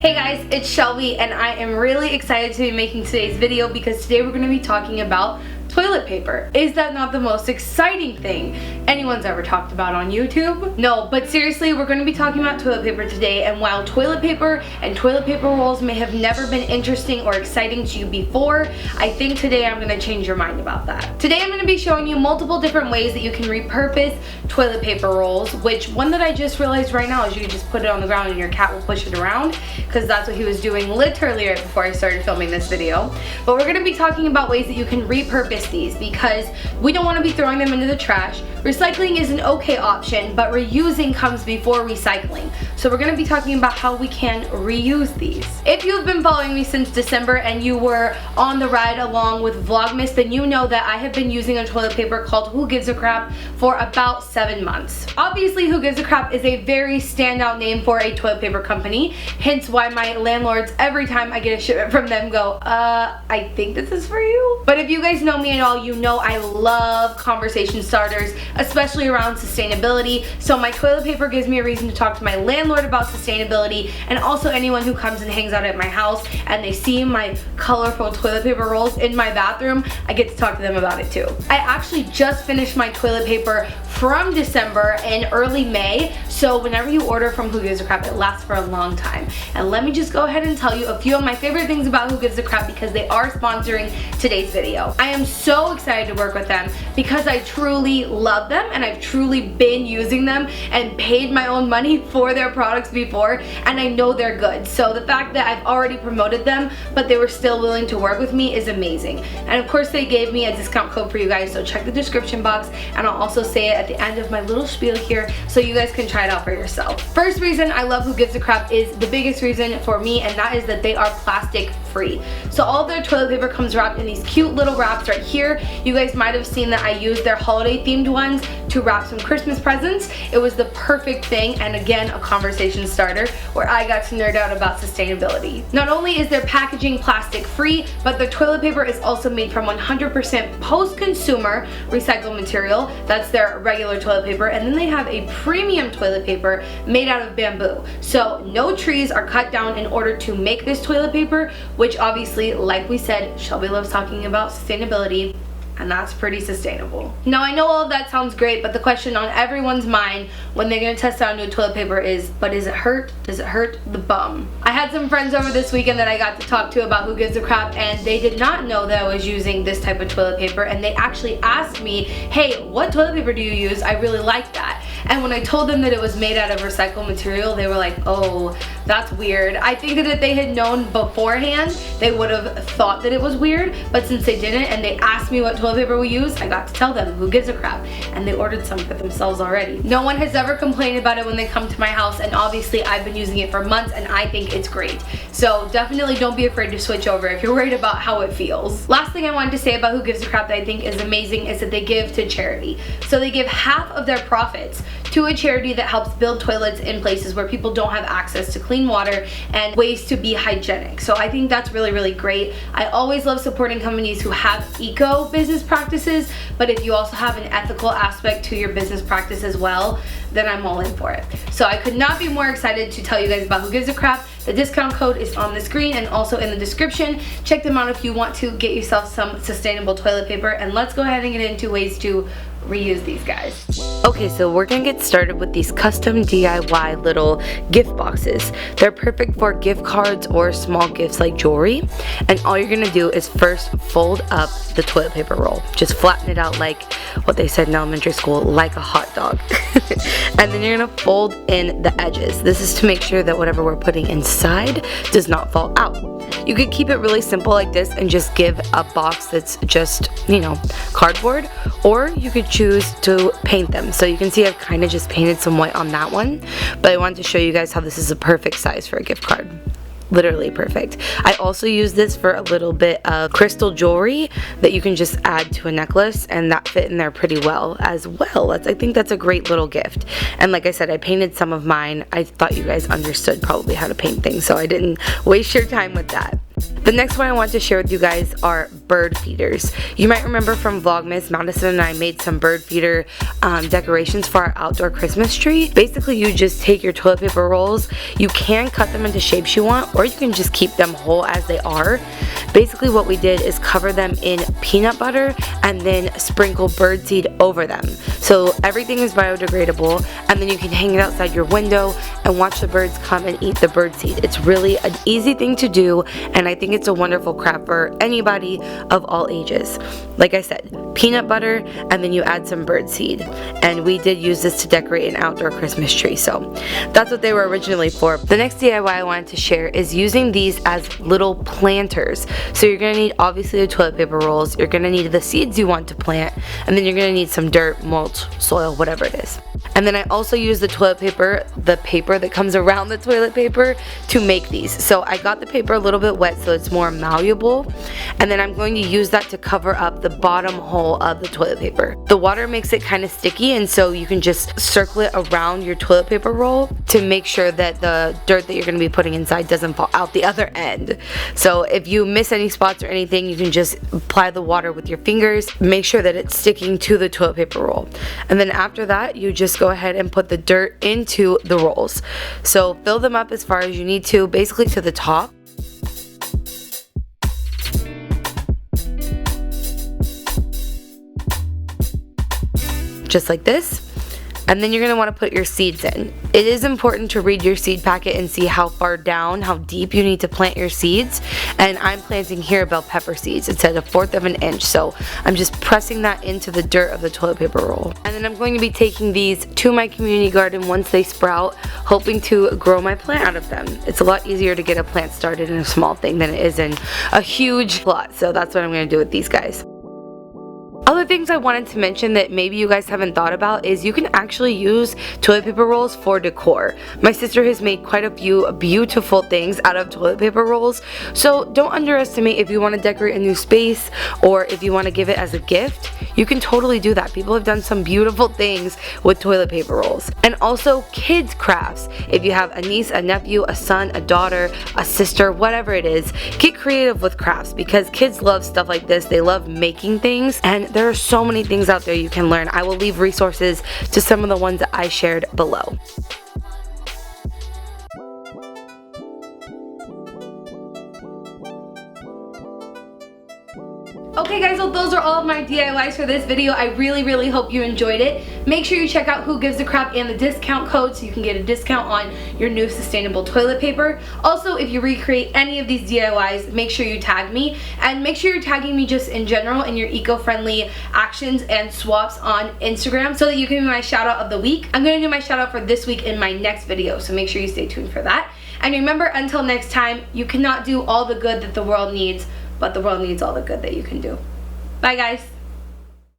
Hey guys, it's Shelby and I am really excited to be making today's video because today we're going to be talking about toilet paper. Is that not the most exciting thing anyone's ever talked about on YouTube? No, but seriously, we're going to be talking about toilet paper today, and while toilet paper and toilet paper rolls may have never been interesting or exciting to you before, I think today I'm going to change your mind about that. Today I'm going to be showing you multiple different ways that you can repurpose toilet paper rolls, which one that I just realized right now is you can just put it on the ground and your cat will push it around, because that's what he was doing literally right before I started filming this video. But we're going to be talking about ways that you can repurpose these because we don't want to be throwing them into the trash. Recycling is an okay option, but reusing comes before recycling. So we're going to be talking about how we can reuse these. If you've been following me since December and you were on the ride along with Vlogmas, then you know that I have been using a toilet paper called Who Gives a Crap for about 7 months. Obviously, Who Gives a Crap is a very standout name for a toilet paper company, hence why my landlords, every time I get a shipment from them, go, I think this is for you. But if you guys know me at all, you know I love conversation starters, especially around sustainability. So my toilet paper gives me a reason to talk to my landlord about sustainability, and also anyone who comes and hangs out at my house and they see my colorful toilet paper rolls in my bathroom, I get to talk to them about it too. I actually just finished my toilet paper from December in early May, so whenever you order from Who Gives a Crap, it lasts for a long time. And let me just go ahead and tell you a few of my favorite things about Who Gives a Crap because they are sponsoring today's video. I am so excited to work with them because I truly love them and I've truly been using them and paid my own money for their products before, and I know they're good. So the fact that I've already promoted them but they were still willing to work with me is amazing. And of course they gave me a discount code for you guys, so check the description box and I'll also say it at the end of my little spiel here so you guys can try it out for yourself. First reason I love Who Gives a Crap is the biggest reason for me, and that is that they are plastic free. So all of their toilet paper comes wrapped in these cute little wraps right here. You guys might have seen that I used their holiday themed ones to wrap some Christmas presents. It was the perfect thing, and again, a conversation starter where I got to nerd out about sustainability. Not only is their packaging plastic free, but their toilet paper is also made from 100% post-consumer recycled material. That's their regular toilet paper, and then they have a premium toilet paper made out of bamboo. So no trees are cut down in order to make this toilet paper, which obviously, like we said, Shelby loves talking about sustainability, and that's pretty sustainable. Now I know all of that sounds great, but the question on everyone's mind when they're gonna test out new toilet paper is, but does it hurt? Does it hurt the bum? I had some friends over this weekend that I got to talk to about Who Gives a Crap, and they did not know that I was using this type of toilet paper, and they actually asked me, hey, what toilet paper do you use? I really like that. And when I told them that it was made out of recycled material, they were like, oh, that's weird. I think that if they had known beforehand, they would have thought that it was weird, but since they didn't and they asked me what toilet paper we use, I got to tell them Who Gives a Crap, and they ordered some for themselves already. No one has ever complained about it when they come to my house, and obviously I've been using it for months and I think it's great. So definitely don't be afraid to switch over if you're worried about how it feels. Last thing I wanted to say about Who Gives a Crap that I think is amazing is that they give to charity. So they give half of their profits to a charity that helps build toilets in places where people don't have access to clean water and ways to be hygienic. So I think that's really, really great. I always love supporting companies who have eco business practices, but if you also have an ethical aspect to your business practice as well, then I'm all in for it. So I could not be more excited to tell you guys about Who Gives a Crap. The discount code is on the screen and also in the description. Check them out if you want to get yourself some sustainable toilet paper, and let's go ahead and get into ways to reuse these guys. Okay, so we're gonna get started with these custom DIY little gift boxes. They're perfect for gift cards or small gifts like jewelry, and all you're gonna do is first fold up the toilet paper roll. Just flatten it out like what they said in elementary school, like a hot dog. And then you're gonna fold in the edges. This is to make sure that whatever we're putting inside does not fall out. You could keep it really simple like this and just give a box that's just, you know, cardboard, or you could choose to paint them. So you can see I've kind of just painted some white on that one, but I wanted to show you guys how this is a perfect size for a gift card. Literally perfect. I also use this for a little bit of crystal jewelry that you can just add to a necklace, and that fit in there pretty well as well. I think that's a great little gift. And like I said, I painted some of mine. I thought you guys understood probably how to paint things, so I didn't waste your time with that. The next one I want to share with you guys are bird feeders. You might remember from Vlogmas, Madison and I made some bird feeder decorations for our outdoor Christmas tree. Basically, you just take your toilet paper rolls, you can cut them into shapes you want, or you can just keep them whole as they are. Basically what we did is cover them in peanut butter and then sprinkle birdseed over them. So everything is biodegradable, and then you can hang it outside your window and watch the birds come and eat the birdseed. It's really an easy thing to do, and I think it's a wonderful craft for anybody of all ages. Like I said, peanut butter, and then you add some birdseed. And we did use this to decorate an outdoor Christmas tree, so that's what they were originally for. The next DIY I wanted to share is using these as little planters. So you're going to need obviously the toilet paper rolls, you're going to need the seeds you want to plant, and then you're going to need some dirt, mulch, soil, whatever it is. And then I also use the toilet paper, the paper that comes around the toilet paper, to make these. So I got the paper a little bit wet so it's more malleable, and then I'm going to use that to cover up the bottom hole of the toilet paper. The water makes it kind of sticky, and so you can just circle it around your toilet paper roll to make sure that the dirt that you're going to be putting inside doesn't fall out the other end. So if you miss any spots or anything, you can just apply the water with your fingers, make sure that it's sticking to the toilet paper roll. And then after that, you just go ahead and put the dirt into the rolls. So fill them up as far as you need to, basically to the top. Just like this. And then you're going to want to put your seeds in. It is important to read your seed packet and see how far down, how deep you need to plant your seeds. And I'm planting here bell pepper seeds. It says 1/4 of an inch, so I'm just pressing that into the dirt of the toilet paper roll. And then I'm going to be taking these to my community garden once they sprout, hoping to grow my plant out of them. It's a lot easier to get a plant started in a small thing than it is in a huge plot, so that's what I'm going to do with these guys. Other things I wanted to mention that maybe you guys haven't thought about is you can actually use toilet paper rolls for decor. My sister has made quite a few beautiful things out of toilet paper rolls, so don't underestimate if you want to decorate a new space or if you want to give it as a gift. You can totally do that. People have done some beautiful things with toilet paper rolls. And also kids crafts. If you have a niece, a nephew, a son, a daughter, a sister, whatever it is, get creative with crafts because kids love stuff like this. They love making things, and there are so many things out there you can learn. I will leave resources to some of the ones that I shared below. Okay guys, well those are all of my DIYs for this video. I really hope you enjoyed it. Make sure you check out Who Gives a Crap and the discount code so you can get a discount on your new sustainable toilet paper. Also, if you recreate any of these DIYs, make sure you tag me, and make sure you're tagging me just in general in your eco-friendly actions and swaps on Instagram so that you can be my shout out of the week. I'm going to do my shout out for this week in my next video, so make sure you stay tuned for that. And remember, until next time, you cannot do all the good that the world needs, but the world needs all the good that you can do. Bye guys.